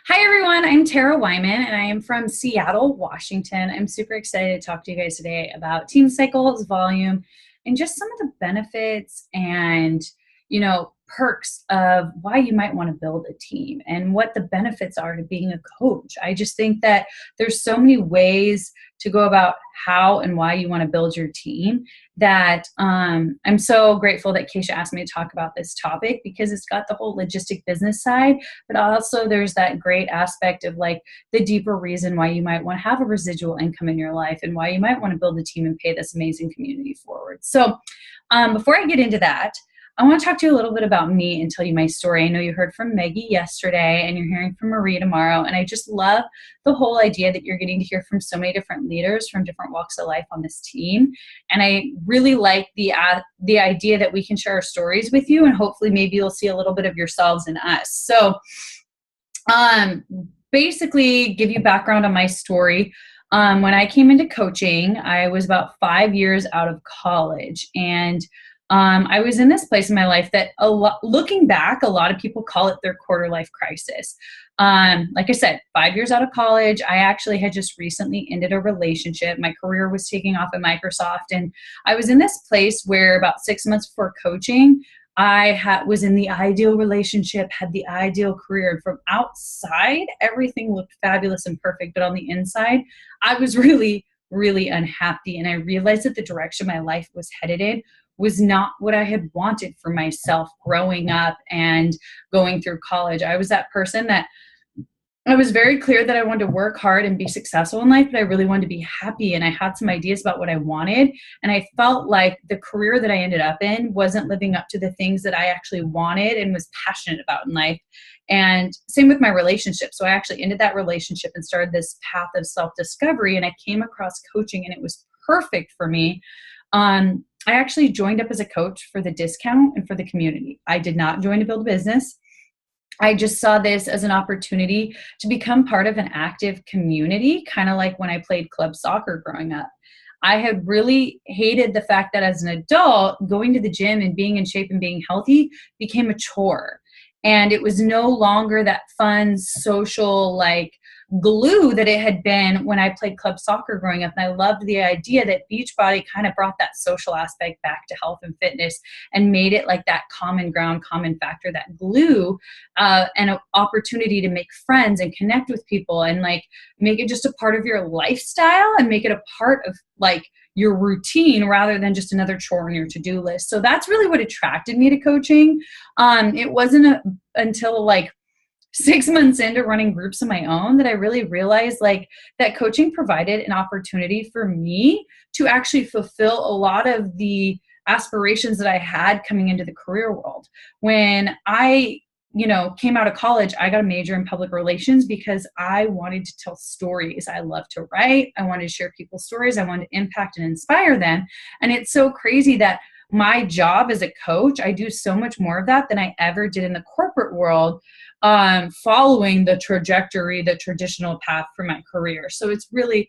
Hi, everyone. I'm Tara Wyman, and I am from Seattle, Washington. I'm super excited to talk to you guys today about team cycles, volume, and just some of the benefits and, perks of why you might want to build a team and what the benefits are to being a coach. I just think that there's so many ways to go about how and why you want to build your team that I'm so grateful that Keisha asked me to talk about this topic because it's got the whole logistic business side, but also there's that great aspect of like the deeper reason why you might want to have a residual income in your life and why you might want to build a team and pay this amazing community forward. So before I get into that, I want to talk to you a little bit about me and tell you my story. I know you heard from Maggie yesterday and you're hearing from Marie tomorrow. And I just love the whole idea that you're getting to hear from so many different leaders from different walks of life on this team. And I really like the idea that we can share our stories with you and hopefully maybe you'll see a little bit of yourselves in us. So basically give you background on my story. When I came into coaching, I was about 5 years out of college, and I was in this place in my life that looking back, a lot of people call it their quarter life crisis. Like I said, 5 years out of college, I actually had just recently ended a relationship. My career was taking off at Microsoft, and I was in this place where about 6 months before coaching, I was in the ideal relationship, had the ideal career. And from outside, everything looked fabulous and perfect. But on the inside, I was really, really unhappy. And I realized that the direction my life was headed in was not what I had wanted for myself growing up and going through college. I was that person that I was very clear that I wanted to work hard and be successful in life, but I really wanted to be happy. And I had some ideas about what I wanted. And I felt like the career that I ended up in wasn't living up to the things that I actually wanted and was passionate about in life. And same with my relationship. So I actually ended that relationship and started this path of self-discovery. And I came across coaching and it was perfect for me. I actually joined up as a coach for the discount and for the community. I did not join to build a business. I just saw this as an opportunity to become part of an active community, kind of like when I played club soccer growing up. I had really hated the fact that as an adult, going to the gym and being in shape and being healthy became a chore. And it was no longer that fun, social, glue that it had been when I played club soccer growing up. And I loved the idea that Beachbody kind of brought that social aspect back to health and fitness and made it like that common ground, common factor, that glue, and an opportunity to make friends and connect with people and make it just a part of your lifestyle and make it a part of your routine rather than just another chore on your to-do list. So that's really what attracted me to coaching. It wasn't until 6 months into running groups of my own that I really realized that coaching provided an opportunity for me to actually fulfill a lot of the aspirations that I had coming into the career world. When I came out of college, I got a major in public relations because I wanted to tell stories. I love to write. I wanted to share people's stories. I wanted to impact and inspire them. And it's so crazy that my job as a coach, I do so much more of that than I ever did in the corporate world, following the trajectory, the traditional path for my career. So it's really,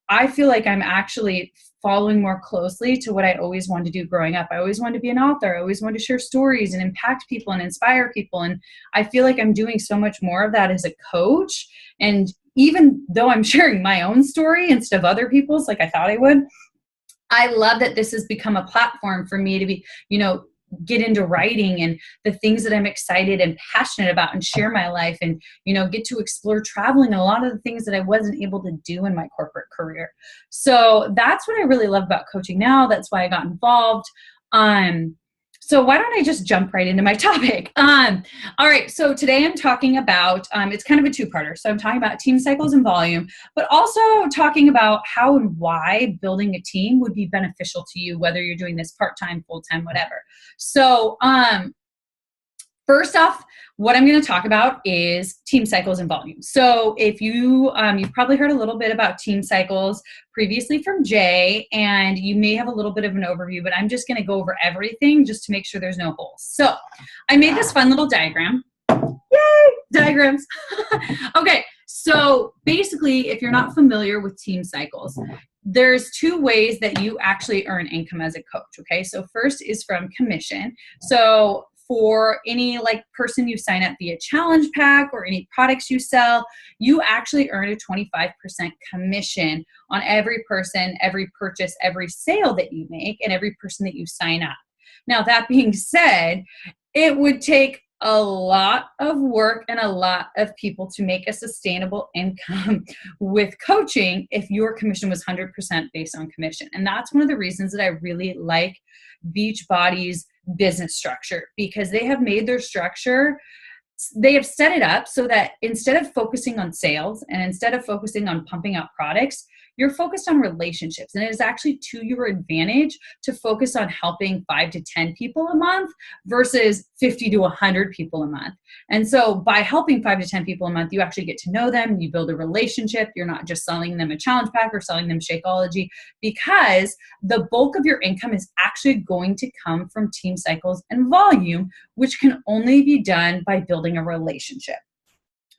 I feel like I'm actually following more closely to what I always wanted to do growing up. I always wanted to be an author. I always wanted to share stories and impact people and inspire people. And I feel like I'm doing so much more of that as a coach. And even though I'm sharing my own story instead of other people's, like I thought I would, I love that this has become a platform for me to be, get into writing and the things that I'm excited and passionate about and share my life and, get to explore traveling and a lot of the things that I wasn't able to do in my corporate career. So that's what I really love about coaching now. That's why I got involved. So why don't I just jump right into my topic? All right, so today I'm talking about, it's kind of a two-parter. So I'm talking about team cycles and volume, but also talking about how and why building a team would be beneficial to you, whether you're doing this part-time, full-time, whatever. So first off, what I'm going to talk about is team cycles and volume. So if you've probably heard a little bit about team cycles previously from Jay, and you may have a little bit of an overview, but I'm just going to go over everything just to make sure there's no holes. So I made this fun little diagram. Yay, diagrams. Okay, so basically, if you're not familiar with team cycles, there's two ways that you actually earn income as a coach, okay? So first is from commission. So for any like person you sign up via challenge pack or any products you sell, you actually earn a 25% commission on every person, every purchase, every sale that you make, and every person that you sign up. Now, that being said, it would take a lot of work and a lot of people to make a sustainable income with coaching if your commission was 100% based on commission. And that's one of the reasons that I really like Beachbody's business structure, because they have made their structure, they have set it up so that instead of focusing on sales and instead of focusing on pumping out products, you're focused on relationships. And it is actually to your advantage to focus on helping 5 to 10 people a month versus 50 to 100 people a month. And so by helping 5 to 10 people a month, you actually get to know them, you build a relationship. You're not just selling them a challenge pack or selling them Shakeology, because the bulk of your income is actually going to come from team cycles and volume, which can only be done by building a relationship.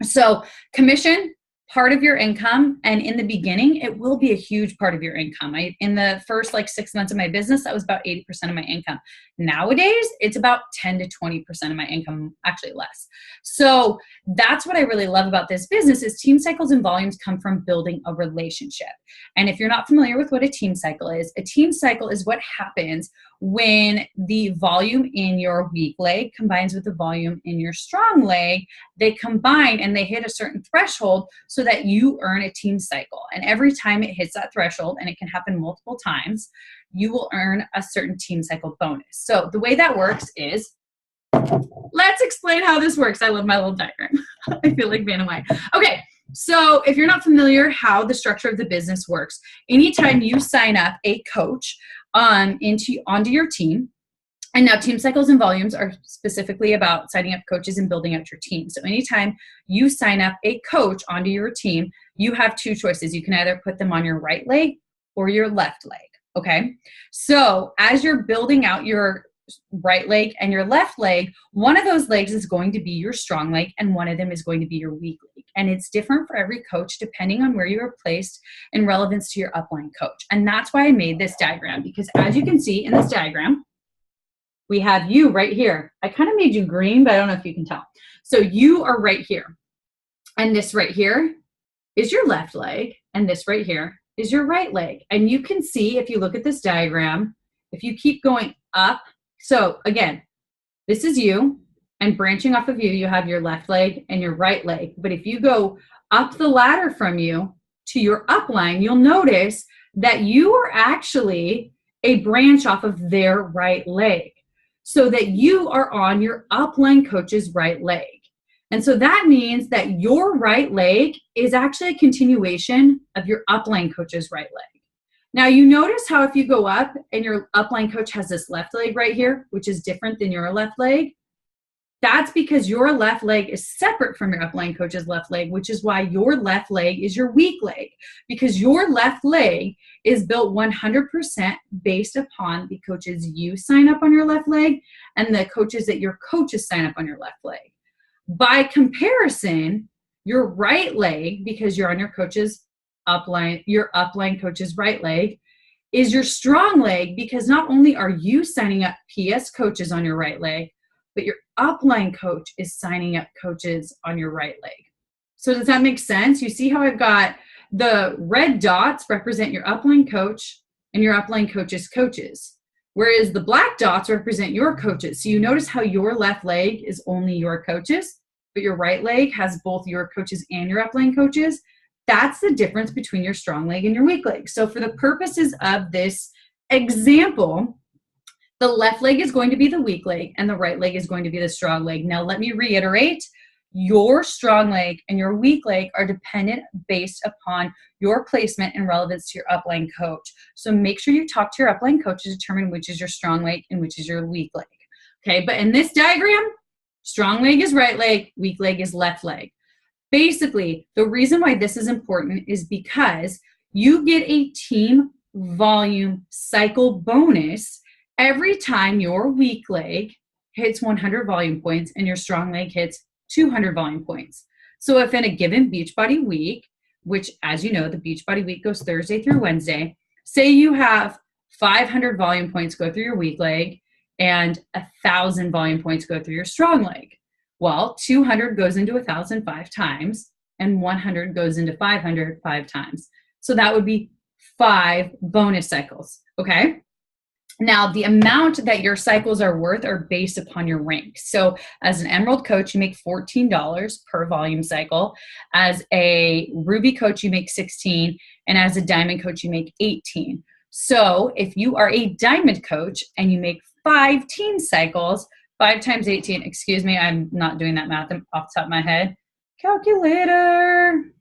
So commission, part of your income, and in the beginning, it will be a huge part of your income. In the first 6 months of my business, that was about 80% of my income. Nowadays, it's about 10 to 20% of my income, actually less. So that's what I really love about this business is team cycles and volumes come from building a relationship. And if you're not familiar with what a team cycle is what happens when the volume in your weak leg combines with the volume in your strong leg. They combine and they hit a certain threshold so that you earn a team cycle. And every time it hits that threshold, and it can happen multiple times, you will earn a certain team cycle bonus. So the way that works is, let's explain how this works. I love my little diagram. I feel like Vanna White. Okay, so if you're not familiar how the structure of the business works, anytime you sign up a coach onto your team, and now team cycles and volumes are specifically about signing up coaches and building out your team. So anytime you sign up a coach onto your team, you have two choices. You can either put them on your right leg or your left leg, okay? So as you're building out your right leg and your left leg, one of those legs is going to be your strong leg and one of them is going to be your weak leg. And it's different for every coach depending on where you are placed in relevance to your upline coach. And that's why I made this diagram, because as you can see in this diagram, we have you right here. I kind of made you green, but I don't know if you can tell. So you are right here. And this right here is your left leg. And this right here is your right leg. And you can see, if you look at this diagram, if you keep going up, so again, this is you, and branching off of you, you have your left leg and your right leg. But if you go up the ladder from you to your upline, you'll notice that you are actually a branch off of their right leg, so that you are on your upline coach's right leg. And so that means that your right leg is actually a continuation of your upline coach's right leg. Now you notice how if you go up and your upline coach has this left leg right here, which is different than your left leg, that's because your left leg is separate from your upline coach's left leg, which is why your left leg is your weak leg, because your left leg is built 100% based upon the coaches you sign up on your left leg and the coaches that your coaches sign up on your left leg. By comparison, your right leg, because you're on your coach's upline, your upline coach's right leg, is your strong leg, because not only are you signing up PS coaches on your right leg, but your upline coach is signing up coaches on your right leg. So does that make sense? You see how I've got the red dots represent your upline coach and your upline coach's coaches, whereas the black dots represent your coaches. So you notice how your left leg is only your coaches, but your right leg has both your coaches and your upline coaches. That's the difference between your strong leg and your weak leg. So for the purposes of this example, the left leg is going to be the weak leg and the right leg is going to be the strong leg. Now, let me reiterate, your strong leg and your weak leg are dependent based upon your placement and relevance to your upline coach. So make sure you talk to your upline coach to determine which is your strong leg and which is your weak leg. Okay, but in this diagram, strong leg is right leg, weak leg is left leg. Basically, the reason why this is important is because you get a team volume cycle bonus every time your weak leg hits 100 volume points and your strong leg hits 200 volume points. So if in a given Beachbody week, which as you know, the Beachbody week goes Thursday through Wednesday, say you have 500 volume points go through your weak leg and 1,000 volume points go through your strong leg. Well, 200 goes into 1,000 5 times, and 100 goes into 500 5 times. So that would be 5 bonus cycles, okay? Now, the amount that your cycles are worth are based upon your rank. So as an Emerald coach, you make $14 per volume cycle. As a Ruby coach, you make $16. And as a Diamond coach, you make $18. So if you are a Diamond coach and you make 5 team cycles, 5 times 18, excuse me, I'm not doing that math off the top of my head. Calculator.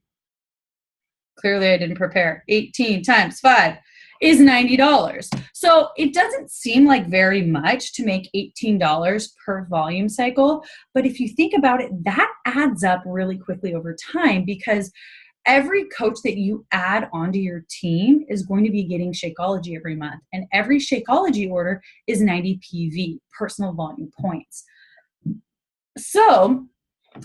Clearly I didn't prepare. 18 times 5 is $90. So it doesn't seem like very much to make $18 per volume cycle. But if you think about it, that adds up really quickly over time, because every coach that you add onto your team is going to be getting Shakeology every month. And every Shakeology order is 90 PV, personal volume points. So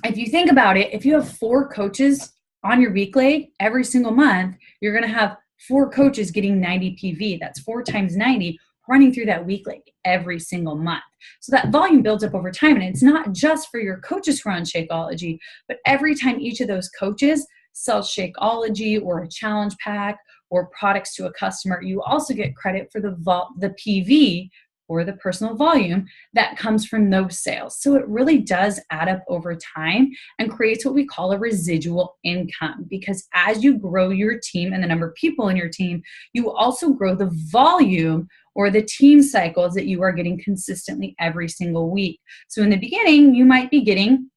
if you think about it, if you have 4 coaches on your week leg every single month, you're going to have 4 coaches getting 90 PV. That's 4 times 90 running through that week leg every single month. So that volume builds up over time. And it's not just for your coaches who are on Shakeology, but every time each of those coaches sells Shakeology or a challenge pack or products to a customer, you also get credit for the PV, or the personal volume, that comes from those sales. So it really does add up over time and creates what we call a residual income, because as you grow your team and the number of people in your team, you also grow the volume or the team cycles that you are getting consistently every single week. So in the beginning, you might be getting,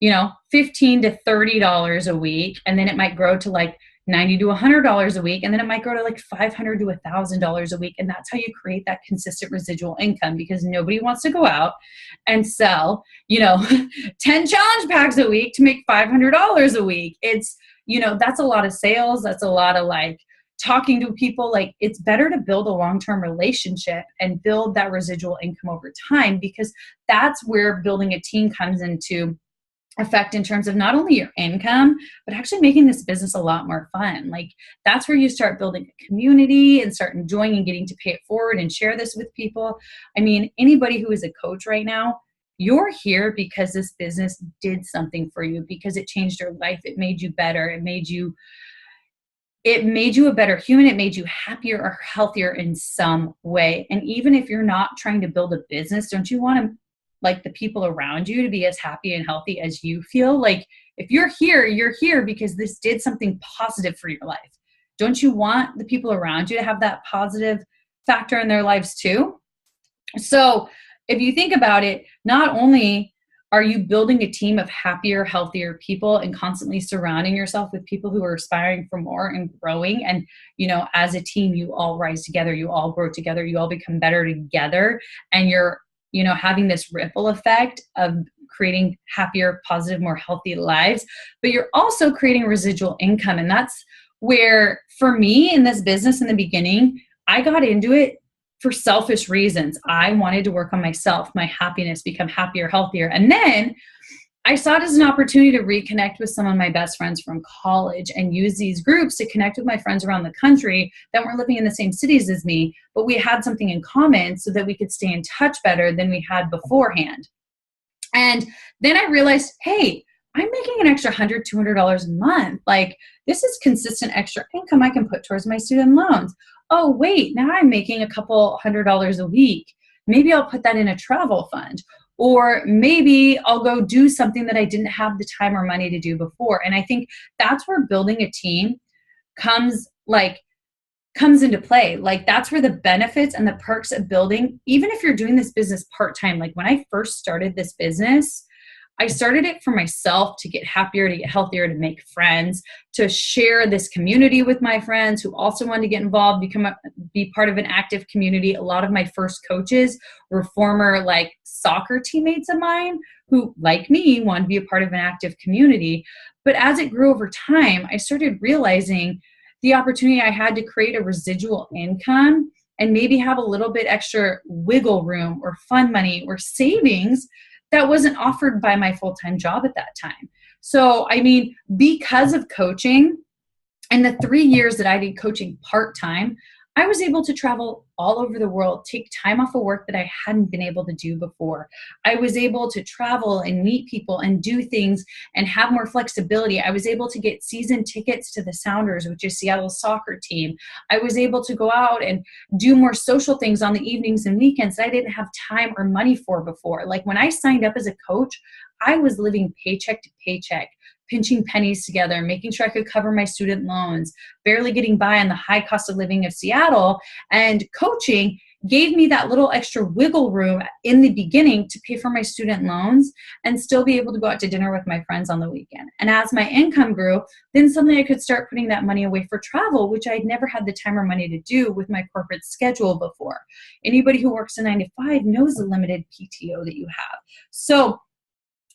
$15 to $30 a week, and then it might grow to like $90 to $100 a week, and then it might grow to like $500 to $1,000 a week. And that's how you create that consistent residual income, because nobody wants to go out and sell, 10 challenge packs a week to make $500 a week. It's, that's a lot of sales. That's a lot of like talking to people. Like, it's better to build a long-term relationship and build that residual income over time, because that's where building a team comes into effect in terms of not only your income, but actually making this business a lot more fun. Like, that's where you start building a community and start enjoying and getting to pay it forward and share this with people. I mean, anybody who is a coach right now, you're here because this business did something for you, because it changed your life. It made you better. It made you a better human. It made you happier or healthier in some way. And even if you're not trying to build a business, don't you want to like the people around you to be as happy and healthy as you feel? Like, if you're here because this did something positive for your life. Don't you want the people around you to have that positive factor in their lives too? So if you think about it, not only are you building a team of happier, healthier people and constantly surrounding yourself with people who are aspiring for more and growing, and as a team, you all rise together, you all grow together, you all become better together, and you're having this ripple effect of creating happier, positive, more healthy lives, but you're also creating residual income. And that's where, for me in this business in the beginning, I got into it for selfish reasons. I wanted to work on myself, my happiness, become happier, healthier. And then I saw it as an opportunity to reconnect with some of my best friends from college and use these groups to connect with my friends around the country that weren't living in the same cities as me, but we had something in common so that we could stay in touch better than we had beforehand. And then I realized, hey, I'm making an extra $100, $200 a month. Like, this is consistent extra income I can put towards my student loans. Oh, wait, now I'm making a couple $100 a week. Maybe I'll put that in a travel fund. Or maybe I'll go do something that I didn't have the time or money to do before. And I think that's where building a team comes into play. Like, that's where the benefits and the perks of building, even if you're doing this business part-time. Like, when I first started this business, I started it for myself, to get happier, to get healthier, to make friends, to share this community with my friends who also wanted to get involved, be part of an active community. A lot of my first coaches were former soccer teammates of mine who, like me, wanted to be a part of an active community. But as it grew over time, I started realizing the opportunity I had to create a residual income and maybe have a little bit extra wiggle room or fun money or savings that wasn't offered by my full-time job at that time. So, I mean, because of coaching and the 3 years that I did coaching part-time, I was able to travel all over the world, take time off of work that I hadn't been able to do before. I was able to travel and meet people and do things and have more flexibility. I was able to get season tickets to the Sounders, which is Seattle's soccer team. I was able to go out and do more social things on the evenings and weekends that I didn't have time or money for before. Like when I signed up as a coach, I was living paycheck to paycheck, pinching pennies together, making sure I could cover my student loans, barely getting by on the high cost of living of Seattle. And coaching gave me that little extra wiggle room in the beginning to pay for my student loans and still be able to go out to dinner with my friends on the weekend. And as my income grew, then suddenly I could start putting that money away for travel, which I'd never had the time or money to do with my corporate schedule before. Anybody who works a 9 to 5 knows the limited PTO that you have. So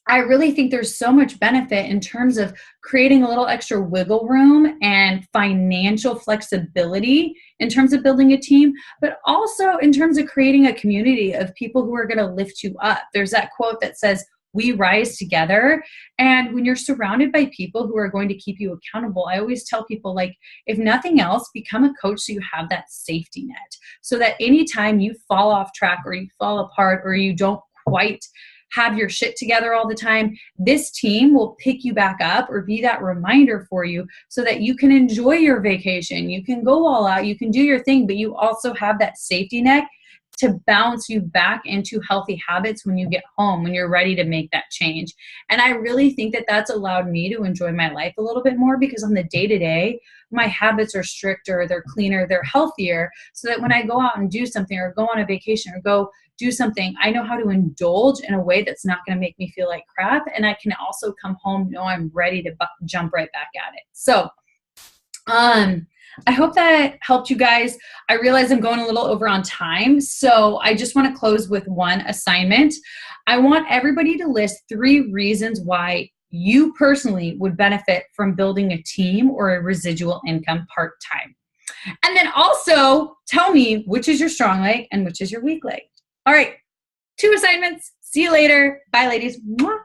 I really think there's so much benefit in terms of creating a little extra wiggle room and financial flexibility in terms of building a team, but also in terms of creating a community of people who are going to lift you up. There's that quote that says, "We rise together." And when you're surrounded by people who are going to keep you accountable, I always tell people, like, if nothing else, become a coach so you have that safety net. So that anytime you fall off track or you fall apart or you don't quite have your shit together all the time, this team will pick you back up or be that reminder for you so that you can enjoy your vacation. You can go all out, you can do your thing, but you also have that safety net to bounce you back into healthy habits when you get home, when you're ready to make that change. And I really think that that's allowed me to enjoy my life a little bit more, because on the day-to-day, my habits are stricter, they're cleaner, they're healthier, so that when I go out and do something or go on a vacation or go do something, I know how to indulge in a way that's not going to make me feel like crap. And I can also come home, know I'm ready to jump right back at it. So, I hope that helped you guys. I realize I'm going a little over on time, so I just want to close with one assignment. I want everybody to list 3 reasons why you personally would benefit from building a team or a residual income part-time. And then also tell me which is your strong leg and which is your weak leg. All right, 2 assignments. See you later. Bye, ladies. Mwah.